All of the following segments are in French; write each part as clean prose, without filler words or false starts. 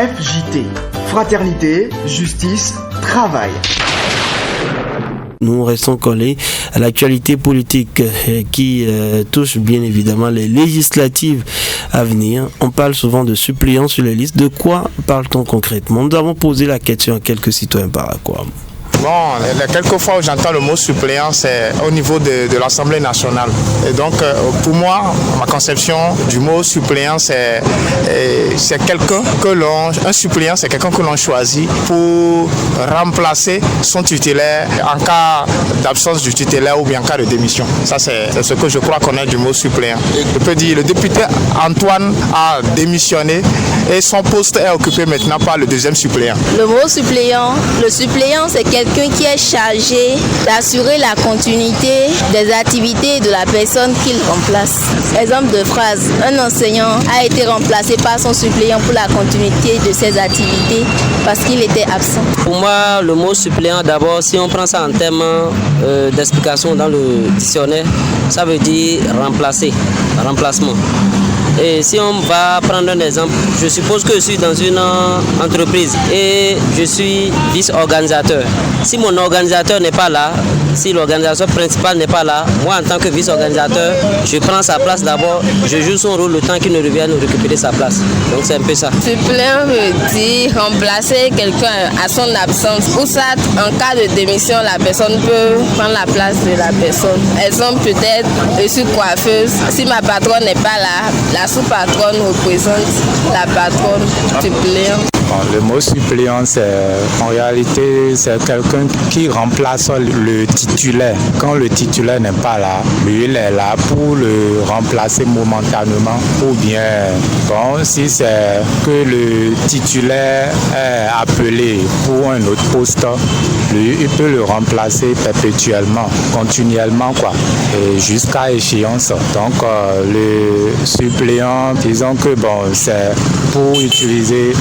FJT, Fraternité, Justice, Travail. Nous restons collés à l'actualité politique qui touche bien évidemment les législatives à venir. On parle souvent de suppléants sur les listes. De quoi parle-t-on concrètement? Nous avons posé la question à quelques citoyens paraquois. Bon, quelques fois où j'entends le mot suppléant, c'est au niveau de l'Assemblée nationale. Et donc, pour moi, ma conception du mot suppléant, c'est quelqu'un un suppléant, c'est quelqu'un que l'on choisit pour remplacer son titulaire en cas d'absence du titulaire ou bien en cas de démission. Ça, c'est ce que je crois connaître du mot suppléant. Je peux dire, le député Antoine a démissionné et son poste est occupé maintenant par le deuxième suppléant. Le mot suppléant, c'est quelqu'un qui est chargé d'assurer la continuité des activités de la personne qu'il remplace. Exemple de phrase, un enseignant a été remplacé par son suppléant pour la continuité de ses activités parce qu'il était absent. Pour moi, le mot suppléant, d'abord, si on prend ça en termes d'explication dans le dictionnaire, ça veut dire remplacer, remplacement. Et si on va prendre un exemple, je suppose que je suis dans une entreprise et je suis vice-organisateur. Si mon organisateur n'est pas là, si l'organisateur principal n'est pas là, moi en tant que vice-organisateur, je prends sa place d'abord, je joue son rôle le temps qu'il ne revienne nous récupérer sa place. Donc c'est un peu ça. Suppléant veut dire remplacer quelqu'un à son absence. Pour ça, en cas de démission, la personne peut prendre la place de la personne. Exemple peut-être, je suis coiffeuse. Si ma patronne n'est pas là, la sous-patronne représente la patronne. Suppléant. Bon, le mot suppléant, en réalité, c'est quelqu'un qui remplace le titulaire. Quand le titulaire n'est pas là, lui, il est là pour le remplacer momentanément. Ou bien, bon, si c'est que le titulaire est appelé pour un autre poste, lui, il peut le remplacer perpétuellement, continuellement, quoi, et jusqu'à échéance. Donc, le suppléant, disons que, bon, c'est pour utiliser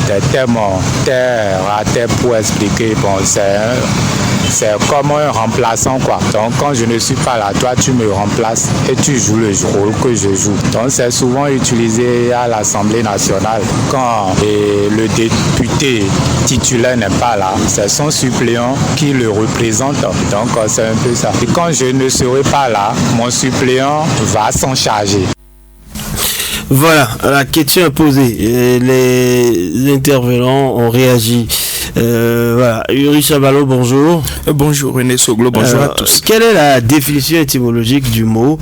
des termes terre à terre pour expliquer, bon, c'est comme un remplaçant, quoi. Donc quand je ne suis pas là, toi tu me remplaces et tu joues le rôle que je joue. Donc c'est souvent utilisé à l'Assemblée nationale quand le député titulaire n'est pas là, c'est son suppléant qui le représente. Donc c'est un peu ça. Et quand je ne serai pas là, mon suppléant va s'en charger. Voilà, la question est posée. Les intervenants ont réagi. Voilà, Yuri Chabalo, bonjour. Bonjour René Soglo, bonjour à tous. Quelle est la définition étymologique du mot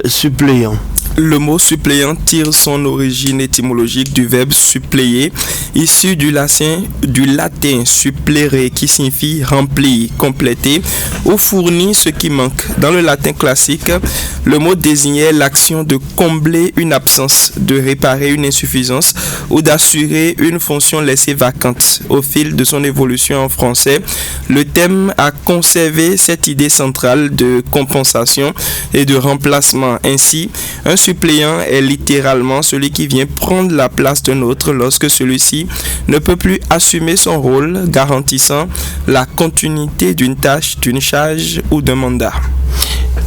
suppléant? Le mot suppléant tire son origine étymologique du verbe suppléer, issu du latin supplere, qui signifie remplir, compléter ou fournir ce qui manque. Dans le latin classique, le mot désignait l'action de combler une absence, de réparer une insuffisance ou d'assurer une fonction laissée vacante. Au fil de son évolution en français, le thème a conservé cette idée centrale de compensation et de remplacement. Ainsi, un suppléant est littéralement celui qui vient prendre la place d'un autre lorsque celui-ci ne peut plus assumer son rôle, garantissant la continuité d'une tâche, d'une charge ou d'un mandat.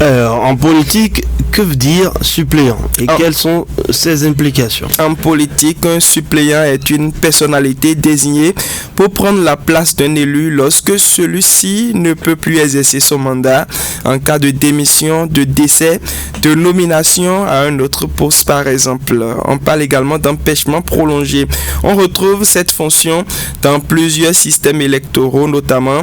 En politique, que veut dire suppléant et quelles sont ses implications? En politique, un suppléant est une personnalité désignée pour prendre la place d'un élu lorsque celui-ci ne peut plus exercer son mandat en cas de démission, de décès, de nomination à un autre poste par exemple. On parle également d'empêchement prolongé. On retrouve cette fonction dans plusieurs systèmes électoraux, notamment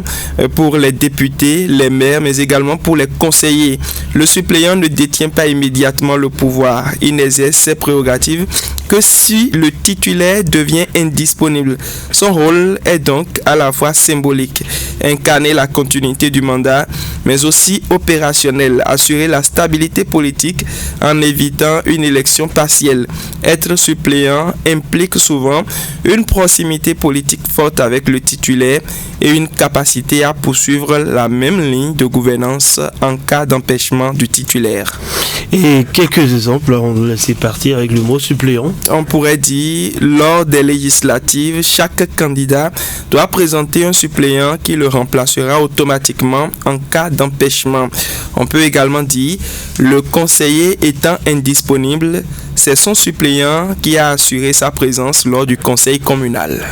pour les députés, les maires, mais également pour les conseillers. Le suppléant ne détient pas immédiatement le pouvoir. Il n'exerce ses prérogatives que si le titulaire devient indisponible. Son rôle est donc à la fois symbolique, incarner la continuité du mandat, mais aussi opérationnel, assurer la stabilité politique en évitant une élection partielle. Être suppléant implique souvent une proximité politique forte avec le titulaire et une capacité à poursuivre la même ligne de gouvernance en cas d'empêchement d'empêchement du titulaire. Et quelques exemples, on va laisser partir avec le mot suppléant. On pourrait dire, lors des législatives, chaque candidat doit présenter un suppléant qui le remplacera automatiquement en cas d'empêchement. On peut également dire, le conseiller étant indisponible, c'est son suppléant qui a assuré sa présence lors du conseil communal.